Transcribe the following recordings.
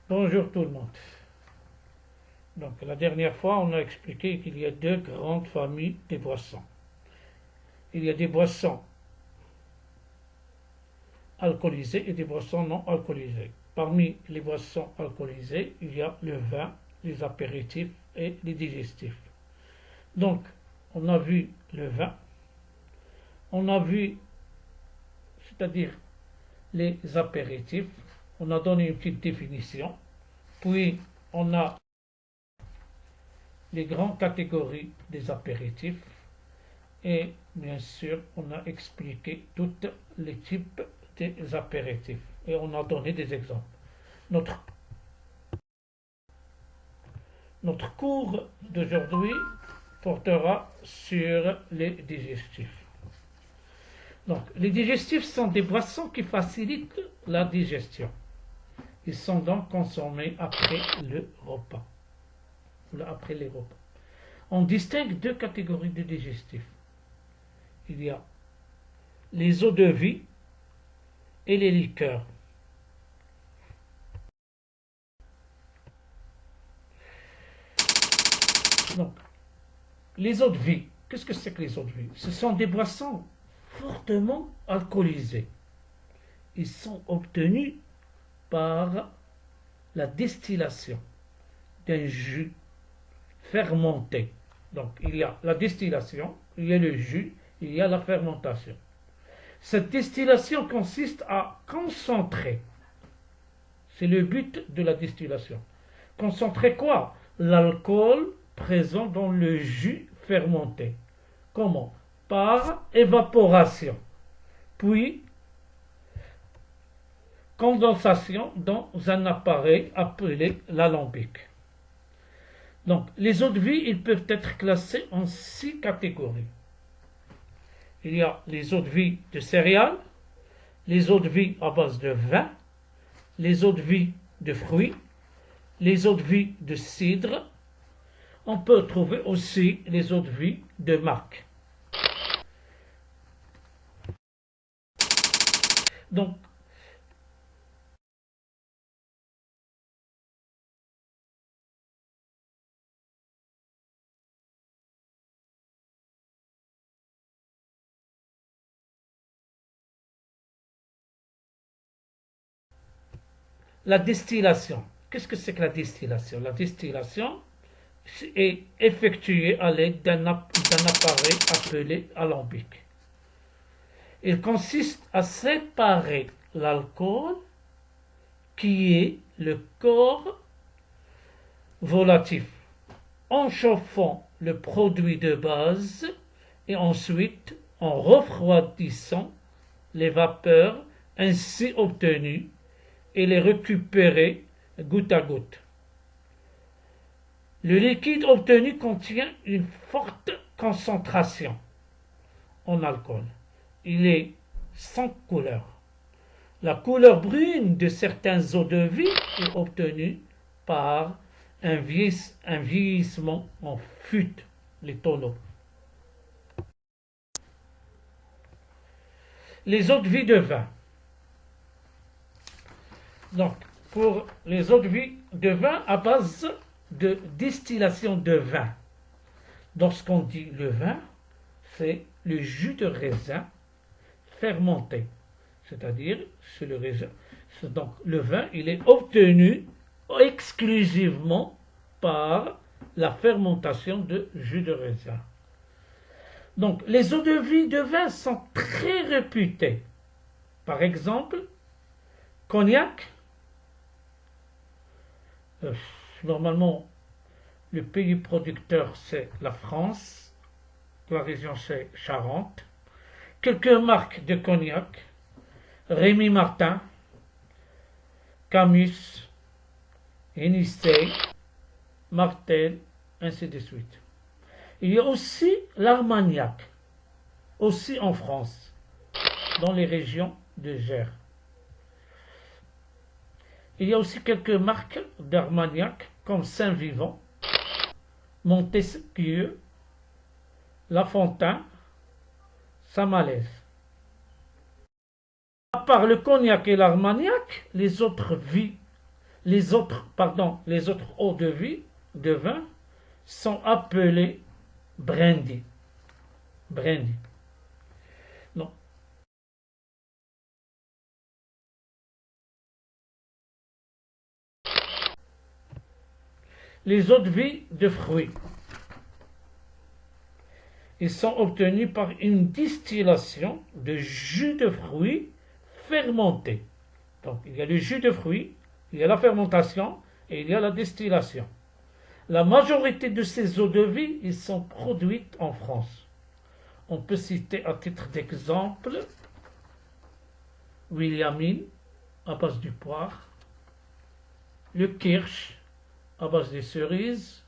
Bonjour tout le monde. Donc la dernière fois, on a expliqué qu'il y a deux grandes familles de boissons. Il y a des boissons alcoolisées et des boissons non alcoolisées. Parmi les boissons alcoolisées, il y a le vin, les apéritifs et les digestifs. Donc, on a vu le vin, on a vu, c'est-à-dire les apéritifs, on a donné une petite définition, puis on a les grandes catégories des apéritifs. Et bien sûr, on a expliqué tous les types des apéritifs. Et on a donné des exemples. Notre, notre cours d'aujourd'hui portera sur les digestifs. Donc, les digestifs sont des boissons qui facilitent la digestion. Ils sont donc consommés après le repas. Après les repas. On distingue deux catégories de digestifs. Il y a les eaux de vie et les liqueurs. Donc, les eaux de vie, qu'est-ce que c'est que les eaux de vie? Ce sont des boissons fortement alcoolisées. Ils sont obtenus par la distillation d'un jus fermenté. Donc, il y a la distillation, il y a le jus, il y a la fermentation. Cette distillation consiste à concentrer. C'est le but de la distillation. Concentrer quoi? L'alcool présent dans le jus fermenté. Comment? Par évaporation, puis condensation dans un appareil appelé l'alambic. Donc, les eaux de vie, ils peuvent être classés en 6 catégories. Il y a les eaux de vie de céréales, les eaux de vie à base de vin, les eaux de vie de fruits, les eaux de vie de cidre. On peut trouver aussi les eaux de vie de marc. Donc, la distillation. Qu'est-ce que c'est que la distillation? La distillation est effectuée à l'aide d'un appareil appelé alambic. Il consiste à séparer l'alcool qui est le corps volatif en chauffant le produit de base et ensuite en refroidissant les vapeurs ainsi obtenues et les récupérer goutte à goutte. Le liquide obtenu contient une forte concentration en alcool. Il est sans couleur. La couleur brune de certaines eaux de vie est obtenue par un vieillissement en fût, les tonneaux. Les eaux de vie de vin. Donc, pour les eaux de vie de vin à base de distillation de vin. Lorsqu'on dit le vin, c'est le jus de raisin fermenté. C'est-à-dire, c'est le raisin. Donc, le vin, il est obtenu exclusivement par la fermentation de jus de raisin. Donc, les eaux de vie de vin sont très réputées. Par exemple, cognac. Normalement, le pays producteur, c'est la France. La région, c'est Charente. Quelques marques de cognac. Rémy Martin, Camus, Hennessy, Martel, ainsi de suite. Il y a aussi l'Armagnac, aussi en France, dans les régions de Gers. Il y a aussi quelques marques d'Armagnac, comme Saint-Vivant, Montesquieu, La Fontaine, Saint-Malaise. À part le cognac et l'armagnac, les autres Les autres eaux de vin sont appelées brandy. Brandy. Non. Les eaux de vie de fruits. Ils sont obtenus par une distillation de jus de fruits fermenté. Donc, il y a le jus de fruits, il y a la fermentation et il y a la distillation. La majorité de ces eaux de vie, ils sont produites en France. On peut citer à titre d'exemple Williamine à base du poire, le kirsch à base des cerises,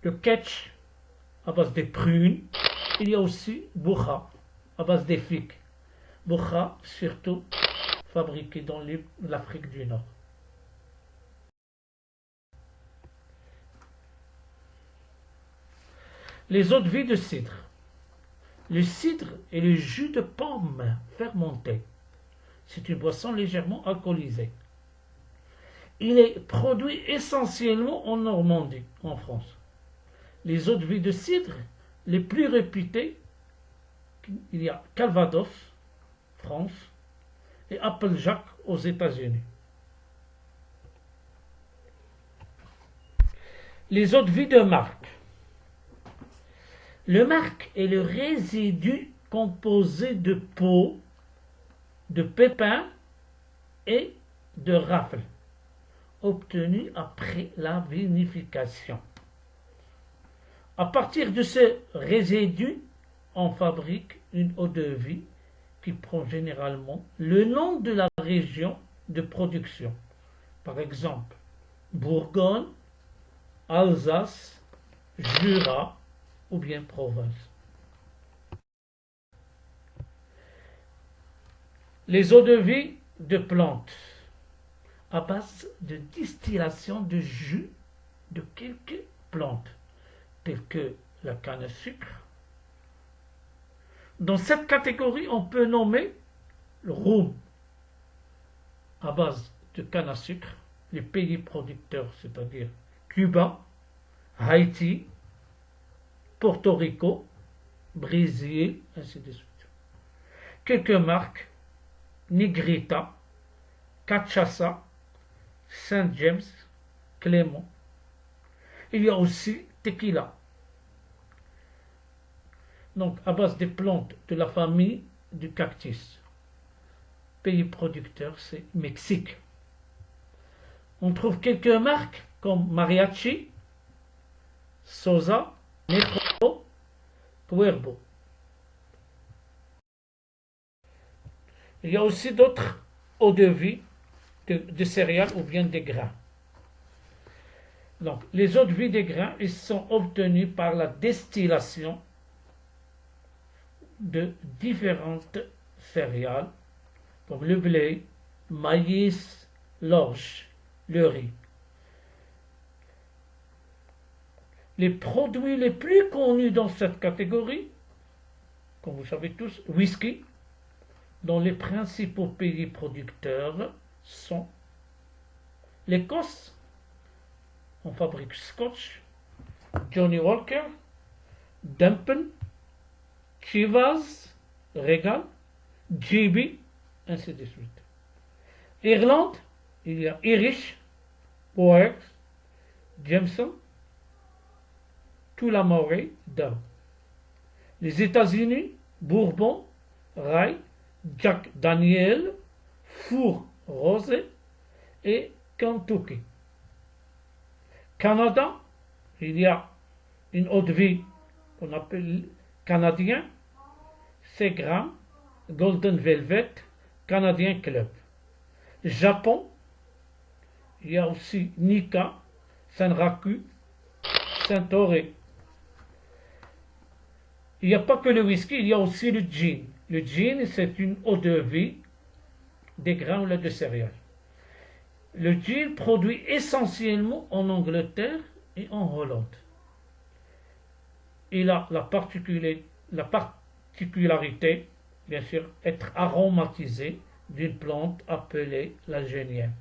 le ketch à base des prunes. Il y a aussi Bourra à base des figues. Bourra surtout fabriqué dans l'Afrique du Nord. Les eaux de vie de cidre. Le cidre est le jus de pomme fermenté. C'est une boisson légèrement alcoolisée. Il est produit essentiellement en Normandie, en France. Les eaux de vie de cidre les plus réputées, il y a Calvados, France, et Applejack aux États-Unis. Les eaux de vie de marc. Le marc est le résidu composé de peau, de pépins et de rafle, obtenu après la vinification. À partir de ce résidu, on fabrique une eau de vie qui prend généralement le nom de la région de production. Par exemple, Bourgogne, Alsace, Jura ou bien Provence. Les eaux de vie de plantes à base de distillation de jus de quelques plantes, telles que la canne à sucre. Dans cette catégorie, on peut nommer le rhum à base de canne à sucre, les pays producteurs, c'est-à-dire Cuba, Haïti, Porto Rico, Brésil, ainsi de suite. Quelques marques: Negrita, Cachaça, Saint James, Clément. Il y a aussi Tequila. Donc, à base des plantes de la famille du cactus. Pays producteur, c'est Mexique. On trouve quelques marques comme Mariachi, Sosa, Negro, Cuervo. Il y a aussi d'autres eaux de vie de céréales ou bien des grains. Donc, les eaux de vie des grains, ils sont obtenus par la distillation de différentes céréales, comme le blé, maïs, l'orge, le riz. Les produits les plus connus dans cette catégorie, comme vous savez tous, whisky, dont les principaux pays producteurs sont l'Écosse, on fabrique Scotch, Johnny Walker, Dumpen, Chivas, Regal, GB, ainsi de suite. Irlande, il y a Irish, Boers, Jameson, Tullamore, Dow. Les États-Unis, Bourbon, Rye, Jack Daniel, Four Rosé et Kentucky. Canada, il y a une eau de vie qu'on appelle canadien, Segram, Golden Velvet, Canadien Club. Japon, il y a aussi Nika, Sanraku, Saint-Oré. Il n'y a pas que le whisky, il y a aussi le gin. Le gin, c'est une eau de vie des grains ou de céréales. Le gin produit essentiellement en Angleterre et en Hollande. Il a la particularité, bien sûr, d'être aromatisé d'une plante appelée la genièvre.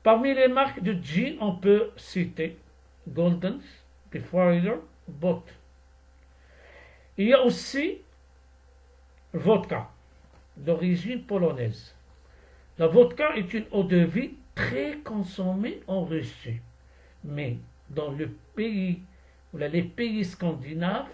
Parmi les marques de gin, on peut citer Golden, Defroider, Bot. Il y a aussi vodka, d'origine polonaise. La vodka est une eau de vie très consommée en Russie, mais dans les pays scandinaves,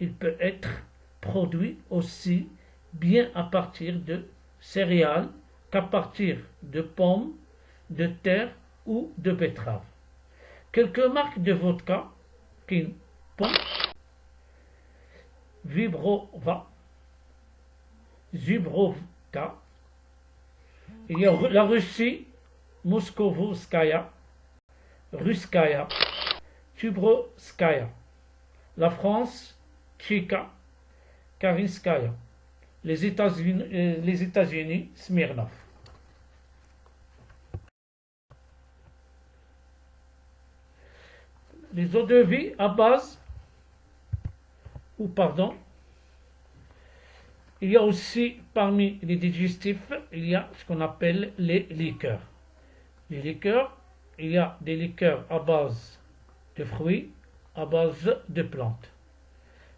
il peut être produit aussi bien à partir de céréales qu'à partir de pommes, de terre ou de betteraves. Quelques marques de vodka, Kin Pom, Vibrova, Zubrovka. Il y a la Russie, Moskovskaya, Ruskaya, Tubrovskaya. La France, Tchika, Karinskaya. Les États-Unis, Smirnov. Les eaux de vie à base, il y a aussi parmi les digestifs, il y a ce qu'on appelle les liqueurs. Les liqueurs, il y a des liqueurs à base de fruits, à base de plantes.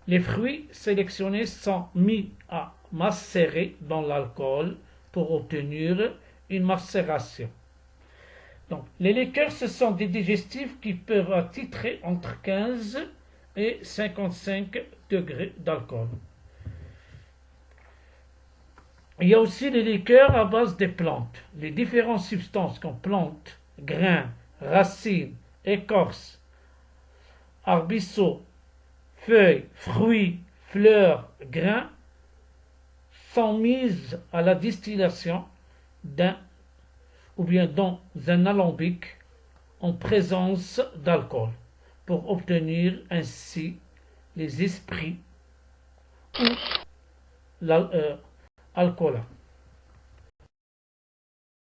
Les fruits sélectionnés sont mis à macérer dans l'alcool pour obtenir une macération. Donc, les liqueurs, ce sont des digestifs qui peuvent attitrer entre 15 et 55 degrés d'alcool. Il y a aussi les liqueurs à base des plantes. Les différentes substances comme plantes, grains, racines, écorces, arbrisseaux, feuilles, fruits, fleurs, grains sont mises à la distillation dans un alambic en présence d'alcool pour obtenir ainsi les esprits ou l'alcool.